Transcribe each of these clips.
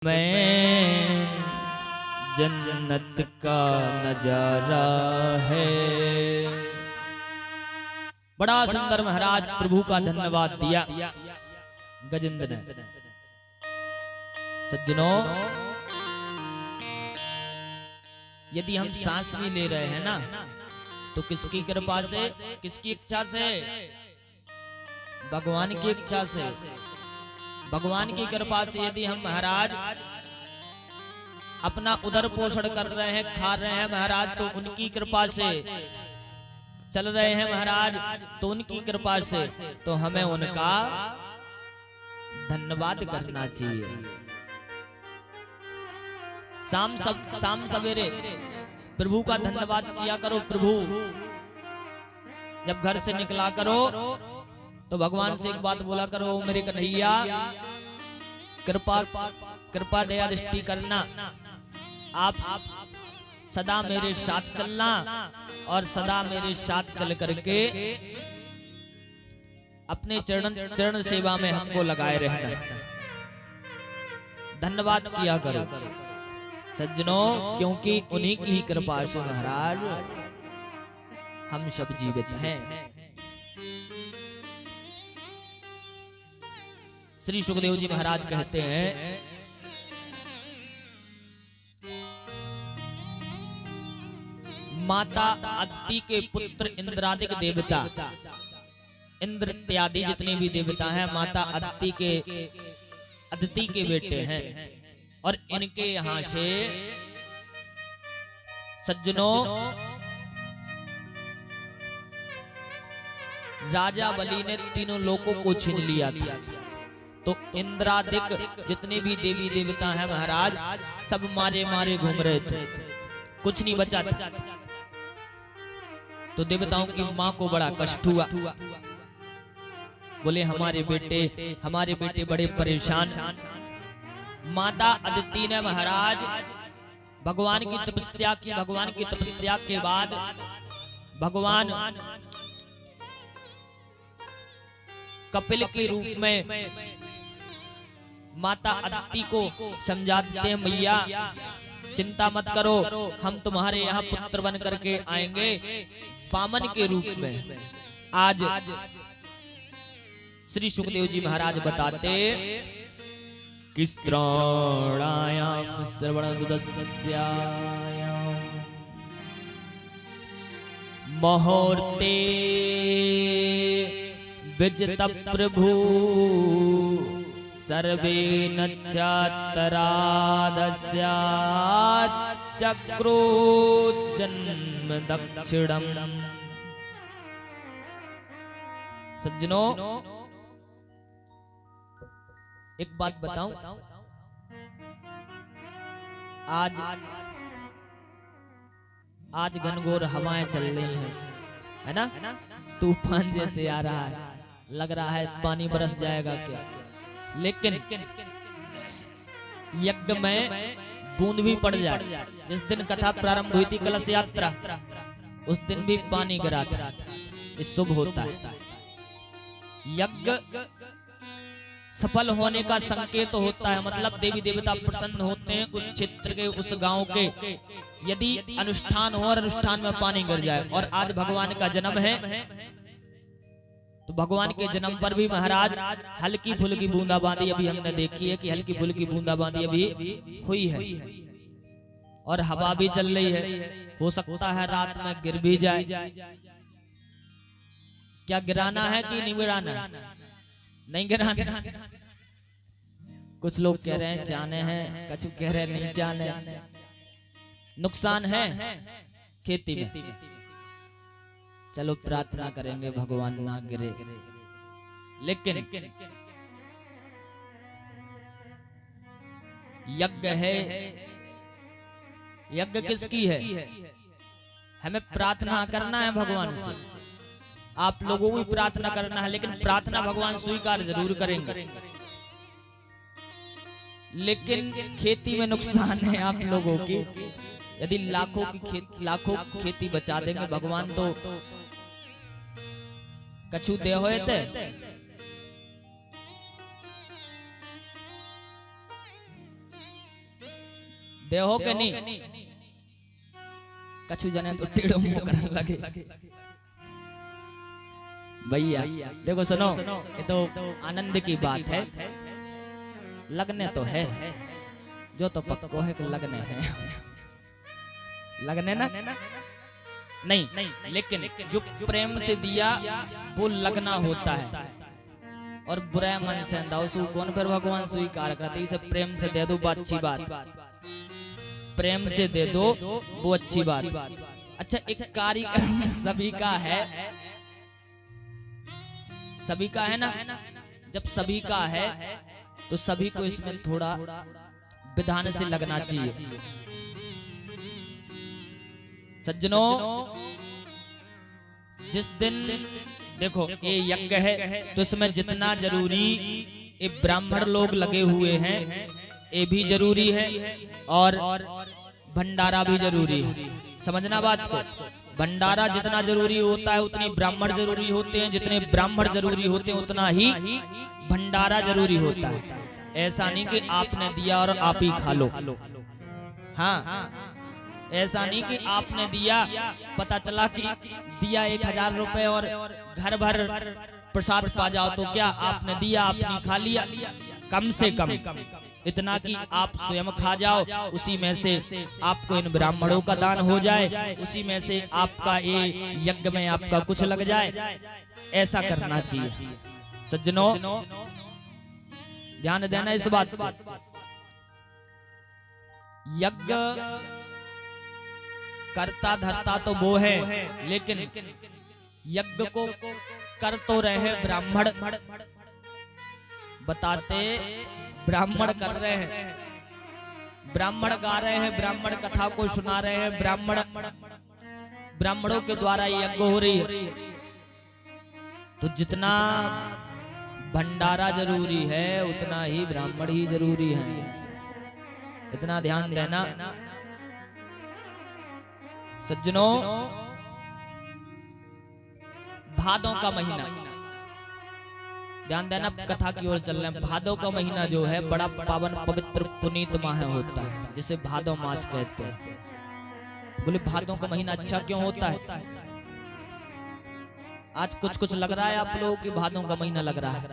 मैं जन्नत का नजारा है। बड़ा सुंदर महाराज प्रभु का धन्यवाद दिया गजेंद्र ने। सज्जनों, यदि हम सांस भी ले रहे हैं ना, तो किसकी कृपा से, किसकी इच्छा से? भगवान की इच्छा से, भगवान की कृपा से। यदि हम महाराज अपना उदर पोषण कर रहे हैं, खा रहे हैं महाराज, तो उनकी कृपा से। चल रहे हैं महाराज, तो उनकी कृपा से। तो हमें उनका धन्यवाद करना चाहिए। शाम सवेरे प्रभु का धन्यवाद किया करो। प्रभु जब घर से निकला करो तो भगवान से एक बात बोला करो, मेरे कन्हैया कृपा दया दृष्टि करना, आप सदा मेरे साथ चलना और सदा मेरे साथ चल करके अपने चरण सेवा में हमको लगाए रहना। धन्यवाद किया करो सज्जनों, क्योंकि उन्हीं की ही कृपा से महाराज हम सब जीवित हैं। श्री सुखदेव जी महाराज कहते हैं, माता अदिति के पुत्र इंद्रादिक देवता, इंद्र इत्यादि जितने भी देवता हैं माता अदिति के बेटे हैं। और इनके यहां से सज्जनों राजा बलि ने तीनों लोकों को छीन लिया था। तो इंद्रादिक जितने भी देवी देवता हैं महाराज, सब मारे मारे घूम रहे थे, कुछ नहीं बचा था। तो देवताओं की मां को बड़ा कष्ट हुआ। बोले हमारे बेटे बड़े परेशान। माता अदिति ने महाराज भगवान की तपस्या की। भगवान की तपस्या के बाद भगवान कपिल के रूप में माता अदिति को समझाते हैं, मैया चिंता मत करो, हम तुम्हारे यहाँ पुत्र बन करके आएंगे वामन के रूप में। आज श्री सुखदेव जी महाराज बताते कि श्रवणायाम श्रवणदुदस्यायाम मुहूर्ते विजित प्रभु सर्वेन चक्रुजन्म दक्षिणम। सज्जनों, एक बात बताऊं, आज घनघोर हवाएं चल रही हैं, है ना? तूफान जैसे आ रहा है, लग रहा है पानी बरस जाएगा क्या। लेकिन यज्ञ में बूंद भी पड़ जाए। जिस दिन कथा प्रारंभ हुई थी कलश यात्रा, उस दिन भी पानी गिरा था। ये शुभ होता है। यज्ञ सफल होने का संकेत होता है, मतलब देवी देवता प्रसन्न होते हैं उस क्षेत्र के, उस गांव के। यदि अनुष्ठान हो और अनुष्ठान में पानी गिर जाए। और आज भगवान का जन्म है, तो भगवान के जन्म पर भी महाराज हल्की फुल्की बूंदाबांदी अभी हमने देखी है कि हल्की फुल्की बूंदाबांदी अभी हुई है और हवा भी चल रही है। हो सकता है रात में गिर भी जाए। क्या गिराना है कि नहीं गिराना? नहीं गिराना। कुछ लोग कह रहे हैं जाने हैं, कुछ कह रहे हैं नहीं जाने। नुकसान है खेती में। चलो प्रार्थना करेंगे भगवान ना गिरे। लेकिन यज्ञ है, यज्ञ किसकी है? हमें प्रार्थना करना है भगवान से। आप लोगों को भी प्रार्थना करना है, लेकिन प्रार्थना भगवान स्वीकार जरूर करेंगे। लेकिन खेती में नुकसान है आप लोगों की। यदि लाखों खेती बचा देंगे भगवान, तो कछु दे होए थे। देहो के नहीं कछु जने तो टेढ़ो मुंह करने लगे। भैया देखो सुनो, ये तो आनंद की बात है। लगने तो है, जो तो पक्को है कि लगने हैं, लगने ना नहीं, लेकिन जो प्रेम से दिया वो लगना होता है। और बुरा मन से अंधा उसको कौन फिर भगवान स्वीकार करते। इसे प्रेम से दे दो वो अच्छी बात, प्रेम से दे दो वो अच्छी बात। अच्छा, एक कार्यक्रम सभी का है, सभी का है ना। जब सभी का है तो सभी को इसमें थोड़ा विधान से लगना चाहिए। सज्जनों, जिस दिन देखो ये यज्ञ है तो इसमें जितना जरूरी ये ब्राह्मण लोग लगे हुए हैं ये भी जरूरी है, और भंडारा भी जरूरी है। समझना बात को, भंडारा जितना जरूरी होता है उतनी ब्राह्मण जरूरी होते हैं, जितने ब्राह्मण जरूरी होते हैं उतना ही भंडारा जरूरी होता है। ऐसा नहीं कि आपने दिया और आप ही खा लो। हाँ, ऐसा नहीं कि आपने दिया, पता चला कि दिया 1000 रुपए और घर भर प्रसाद पा जाओ तो क्या आपने दिया आपने खा लिया। कम से कम इतना कि आप स्वयं खा जाओ, उसी में से आपको इन ब्राह्मणों का दान हो जाए, उसी में से आपका ये यज्ञ में आपका कुछ लग जाए। ऐसा करना चाहिए। सज्जनों, ध्यान देना इस बात पर। यज्ञ करता धरता तो वो है, लेकिन यज्ञ को कर तो रहे ब्राह्मण, बताते ब्राह्मण कर रहे हैं, ब्राह्मण गा रहे हैं, ब्राह्मण कथा को सुना रहे हैं, ब्राह्मणों के द्वारा यज्ञ हो रही है। तो जितना भंडारा जरूरी है उतना ही ब्राह्मण ही जरूरी है। इतना ध्यान देना सज्जनों। भादों का महीना, ध्यान देना, कथा की ओर चल रहे हैं। भादों का महीना जो है बड़ा पावन पवित्र पुनीत माह होता है, जिसे भादों मास कहते हैं। बोले भादों का महीना अच्छा क्यों होता है? आज कुछ कुछ लग रहा है आप लोगों की भादों का महीना लग रहा है,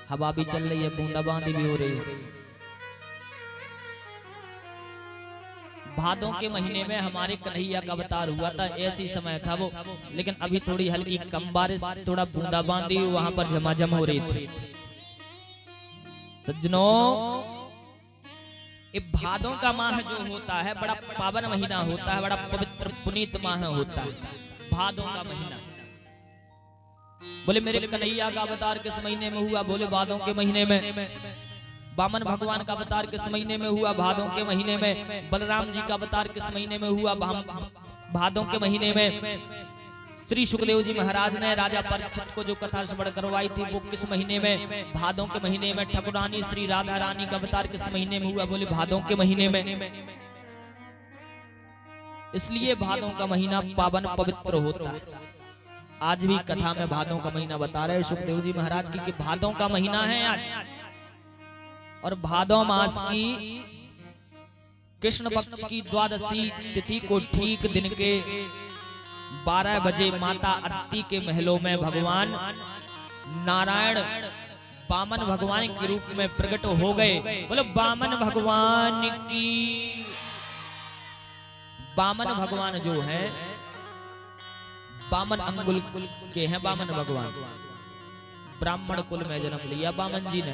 हवा भी चल रही है, बूंदाबांदी भी हो रही है। भादों के महीने में हमारे कन्हैया का अवतार हुआ था, ऐसी समय था वो, लेकिन अभी थोड़ी हल्की कम बारिश, थोड़ा बूंदाबांदी वहां पर झमाझम हो रही थी। सज्जनों, ये भादों का माह जो होता है बड़ा पावन महीना होता है, बड़ा पवित्र पुनीत माह होता है भादों का महीना। बोले मेरे कन्हैया का अवतार किस महीने में हुआ? बोले भादों के महीने में। वामन भगवान का अवतार किस महीने में हुआ? भादों के महीने में। बलराम जी का अवतार किस महीने में हुआ? भादों के महीने में। श्री सुखदेव जी महाराज ने राजा परीक्षित को जो कथा श्रवण करवाई थी वो किस महीने में? भादों के महीने में। ठाकुरानी श्री राधा रानी का अवतार किस महीने में हुआ? बोले भादों के महीने में। इसलिए भादों का महीना पावन पवित्र होता है। आज भी कथा में भादों का महीना बता रहे सुखदेव जी महाराज की कि भादों का महीना है आज, और भादों मास की कृष्ण पक्ष की द्वादशी तिथि को ठीक दिन के 12 बजे माता अत्ति के महलों में भगवान नारायण वामन भगवान के रूप में प्रकट हो गए। बोलो वामन भगवान की। वामन भगवान जो है वामन अंगुल के हैं। वामन भगवान ब्राह्मण कुल में जन्म लिया वामन जी ने।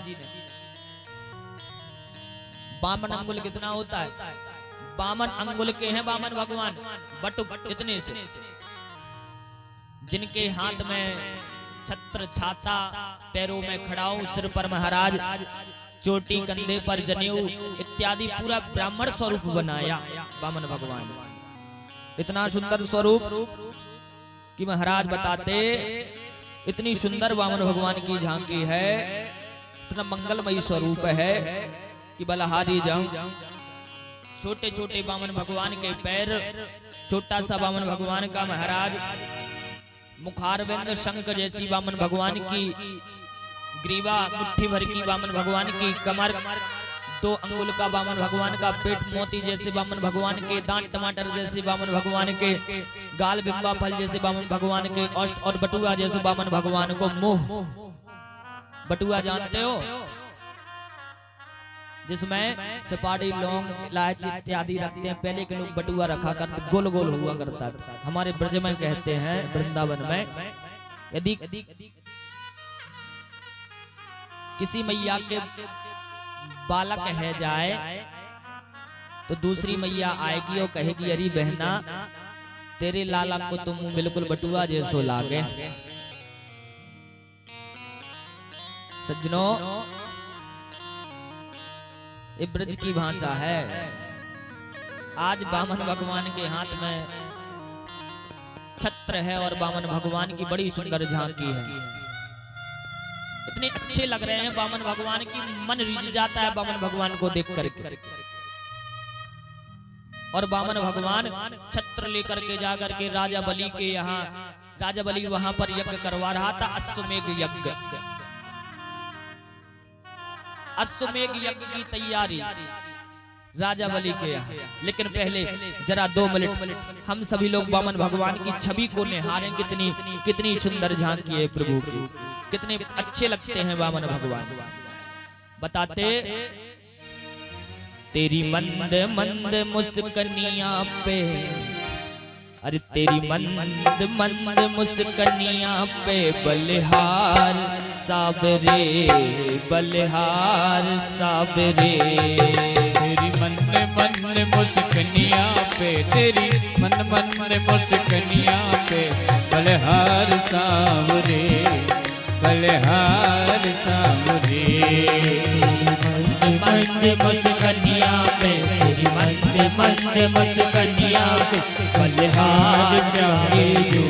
वामन अंगुल कितना होता है? वामन अंगुल के हैं वामन भगवान, बटुक इतने से, जिनके हाथ में छत्र छाता, पैरों में खड़ाऊ, सिर पर महाराज, चोटी कंधे पर जनेऊ इत्यादि पूरा ब्राह्मण स्वरूप बनाया वामन भगवान। इतना सुंदर स्वरूप कि महाराज बताते इतनी सुंदर वामन भगवान की झांकी है, इतना मंगलमयी स्वरूप है कि बलहारी जाऊं। छोटे छोटे वामन भगवान के पैर, छोटा सा वामन भगवान का महाराज मुखारविंद शंख जैसी वामन भगवान की ग्रीवा, मुट्ठी भर की वामन भगवान की कमर, 2 अंगुल का वामन भगवान का पेट मोती जैसे वामन भगवान के, दांत टमाटर जैसे वामन भगवान के, गाल बिंबा फल जैसे वामन भगवान के, ओष्ठ और बटुआ जैसे वामन भगवान को। मुंह बटुआ जानते हो, जिसमें सपाटी लौंग इलायची इत्यादि रखते हैं। पहले के लोग बटुआ रखा करते, गोल गोल हुआ करता था। हमारे ब्रज में कहते हैं, वृंदावन में, यदि किसी मैया के बालक है जाए तो दूसरी मैया आएगी और कहेगी, अरे बहना तेरे लाला को तुम बिल्कुल बटुआ जैसो लागे। सज्जनों, ये ब्रज की भाषा है। आज वामन भगवान के हाथ में छत्र है और वामन भगवान की बड़ी सुंदर झांकी है। इतने अच्छे लग रहे हैं वामन भगवान की, मन रिझ जाता है वामन भगवान को देख करके। और वामन भगवान छत्र लेकर के जाकर के राजा बलि के यहाँ, राजा बलि वहां पर यज्ञ करवा रहा था, अश्वमेघ यज्ञ। अश्वमेघ यज्ञ की तैयारी राजा बलि के यहाँ। लेकिन पहले जरा 2 मिनट हम सभी लोग वामन भगवान की छवि को निहारें। कितनी सुंदर झांकी है प्रभु की, कितने अच्छे लगते हैं वामन भगवान। बताते, तेरी मंद मंद मुस्कनिया पे, अरे तेरी मंद मंद मुस्कनिया पे बलिहार साबरे, बलिहार साबरे। तेरी मंद मंद मुस्कनिया पे, तेरी मंद मंद मुस्कनिया पे बलिहार साबरे, बलिहार साबरे। मंद मुस्कनिया पे, तेरी मंद मंद मुस्कनिया पे बलिहार प्यारे जो,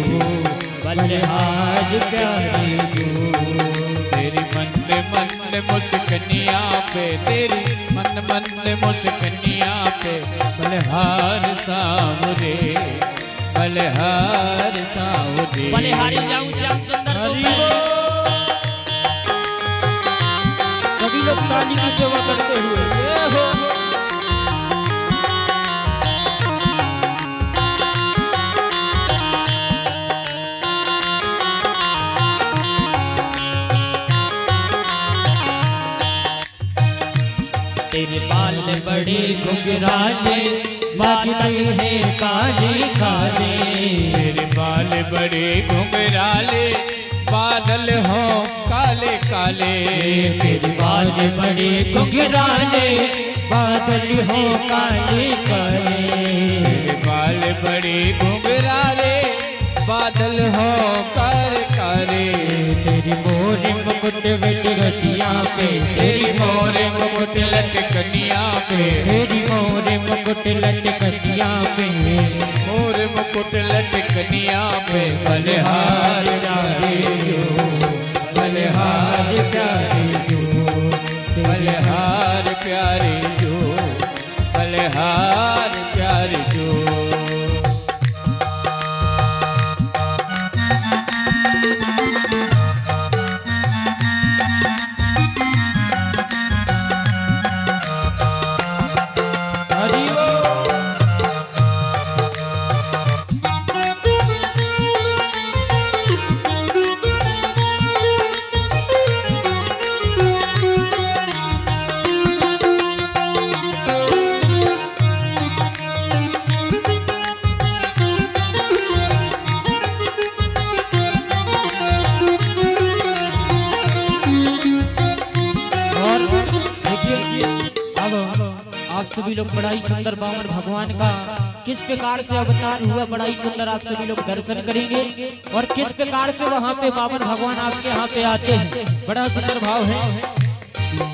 बलिहार प्यारे जो। तेरी मंद मंद मुस्कनिया पे, तेरी मंद मंद मुस्कनिया पे बलिहार सावरे, बलिहार सावरे। बलिहारी जाऊं श्याम सुंदर तो मैं। सभी लोग ताली की सेवा करते हुए तेरे बाल बड़े घुंघराले, बादल है काले काले। तेरे बाल बड़े घुंघराले, बादल हो काले काले। तेरे बाल बड़े घुंघराले, बादल हो काले काले। तेरे बाल बड़े घुंघराले, बादल हो काले काले। तेरी मोर मुकुट लटकनिया पे, तेरी मोर मुकुट लटकनिया पे, तेरी मोर मुकुट लटकनिया पे, मोर मुकुट लटकनिया पे बलिहार प्यारे जो, बलिहार प्यारे जो, बलिहार प्यारे जो, बलिहार प्यारे जो। सभी लोग बड़ा ही सुंदर वामन भगवान का किस प्रकार से अवतार हुआ, बड़ा ही सुंदर आप सभी लोग दर्शन करेंगे। और किस प्रकार से वहाँ पे वामन भगवान आपके यहाँ पे आते हैं, बड़ा सुंदर भाव है।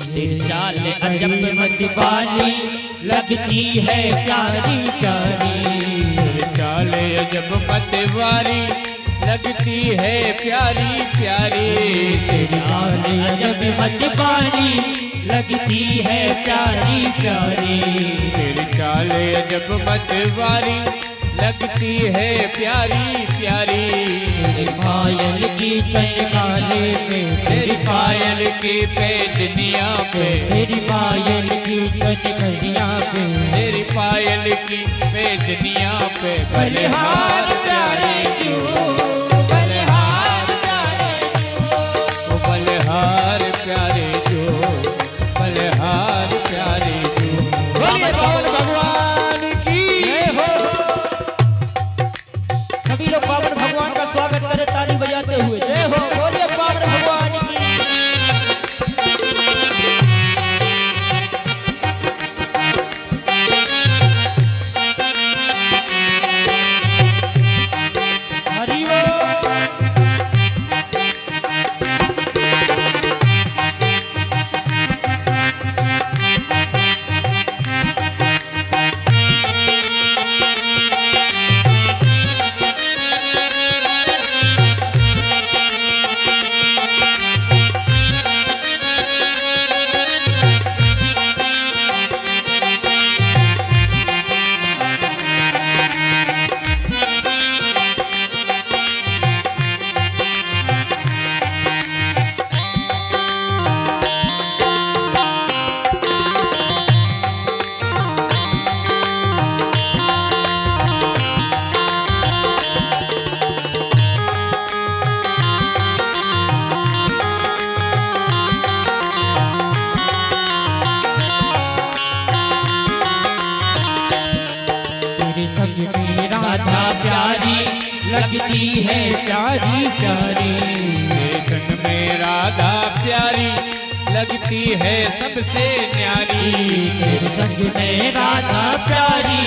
तेरी चाल अजब मदवानी लगती है प्यारी प्यारी। तेरी चाल अजब मतवारी लगती है प्यारी प्यारी। तेरी चाल अजब मतवानी लगती है प्यारी प्यारी। तेरी चाल अजब मतवारी लगती है प्यारी प्यारी। तेरी पायल की चटकारे में, तेरी पायल की पैजनिया पे, तेरी पायल की चटकरिया पे, तेरी पायल की पैजनिया पे बलिहार प्यारे जो, बलिहार प्यारे ओ बलिहार प्यारे जो, बलिहार प्यारे जो। बोलिए बावन भगवान की जय हो। सभी लोग बावन भगवान का स्वागत करें ताली बजाते हुए। जय हो, बोलिए बावन भगवान की। हरि बोल। तेरे संग में राधा प्यारी लगती है प्यारी प्यारी। तेरे संग में राधा प्यारी लगती है सबसे न्यारी। तेरे संग में राधा प्यारी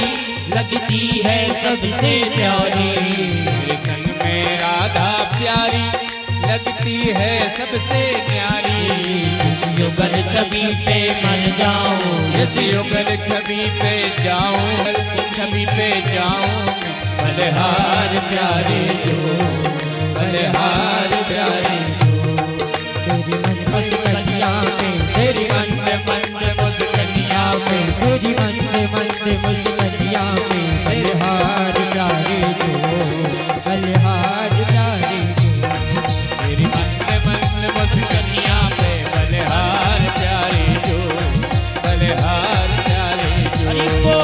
लगती है सबसे प्यारी। तेरे संग में राधा प्यारी लगती है सबसे न्यारी। इस युगल छवि पे मर जाऊं, इस युगल छवि पे जाऊं, छवि पे जाऊं। बलिहार प्यारे जो, बलिहार प्यारे जो। तेरी मन मुस्कनिया पे, तेरी मंद मंद मुस्कनिया पे, तेरी मंद मंद मुस्कनिया पे, बलिहार प्यारे जो, बलिहार प्यारे जो। तेरी मंद मंद मुस्कनिया पे, बलिहार प्यारे जो, बलिहार प्यारे जो।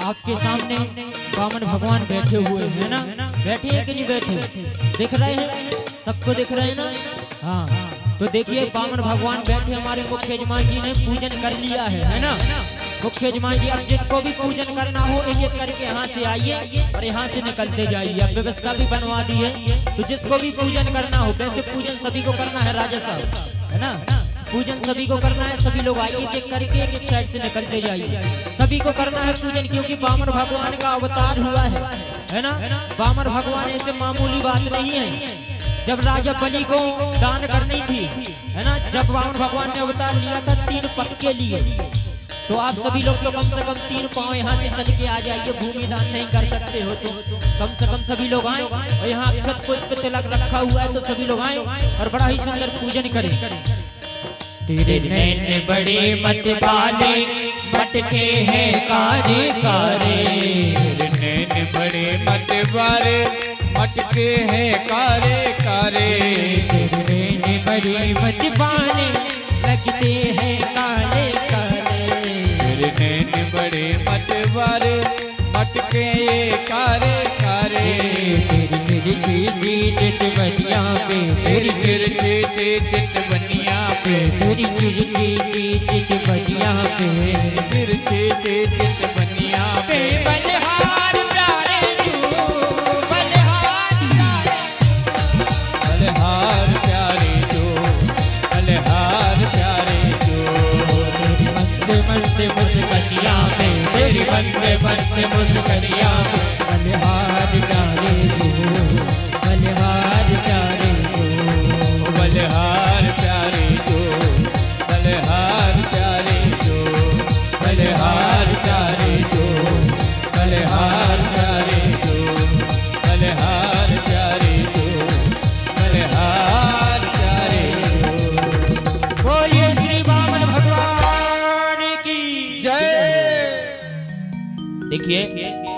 आपके सामने बामन भगवान बैठे हुए हैं ना, बैठे हैं कि नहीं बैठे, दिख रहे हैं, सबको दिख रहे हैं ना। हाँ, तो देखिए बामन भगवान बैठे, हमारे मुख्य यजमान जी ने पूजन कर लिया है ना। मुख्य यजमान जी, अब जिसको भी पूजन करना हो एक एक करके यहाँ से आइए और यहाँ से निकलते जाइए। अब व्यवस्था भी बनवा दी है, तो जिसको भी पूजन करना हो, वैसे पूजन सभी को करना है राजा साहब, है ना। पूजन सभी को करना है, सभी लोग आइए देख करके एक एक साइड से निकलते जाइए। सभी को करना है पूजन, क्योंकि बामन भगवान का अवतार हुआ है ना। बामन भगवान ऐसे मामूली बात नहीं है। जब राजा बलि को दान करनी थी, है ना, जब बामन भगवान ने अवतार लिया था 3 पग के लिए, तो आप सभी लोग तो कम से कम 3 पाँव यहाँ से चल के आ जाइए। भूमि दान नहीं कर सकते हो तो कम से कम सभी लोग आए, और यहाँ अक्षत पुष्प तिलक रखा हुआ है, तो सभी लोग आए और बड़ा ही सुंदर पूजन करें। तेरे नैन बड़े मत वाले मटके हैं कारे कारे। तेरे नैन बड़े मत वाले मटके हैं कारे कारे। तेरे नैन बड़े मत वाले लगते हैं काले काले। तेरे नैन बड़े मत वाले मटके ये कारे कारे। तेरी मिर्ची सी चितवनिया पे, तेरी मिर्ची सी चितवनिया पे, तेरी मिर्ची सी चितवनिया पे, मिर्ची सी चितवनिया पे। बलिहार प्यारे जो, बलिहार प्यारे। देखिए